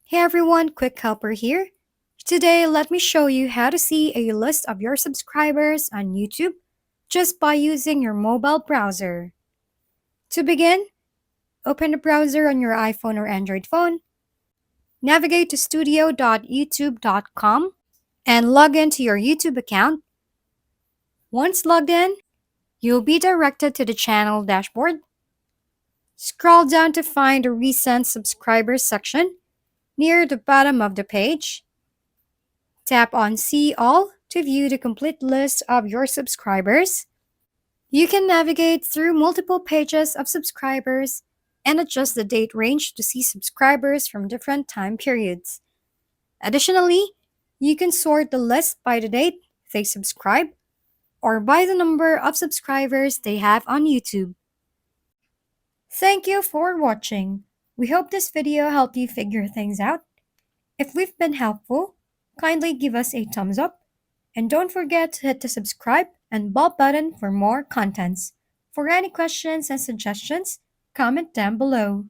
Hey everyone, Quick Helper here. Today, let me show you how to see a list of your subscribers on YouTube just by using your mobile browser. To begin, open the browser on your iPhone or Android phone, navigate to studio.youtube.com, and log into your YouTube account. Once logged in, you'll be directed to the channel dashboard. Scroll down to find the recent subscribers section near the bottom of the page. Tap on See All to view the complete list of your subscribers. You can navigate through multiple pages of subscribers and adjust the date range to see subscribers from different time periods. Additionally, you can sort the list by the date they subscribe or by the number of subscribers they have on YouTube. Thank you for watching. We hope this video helped you figure things out. If we've been helpful, kindly give us a thumbs up and don't forget to hit the subscribe and bell button for more contents. For any questions and suggestions, comment down below.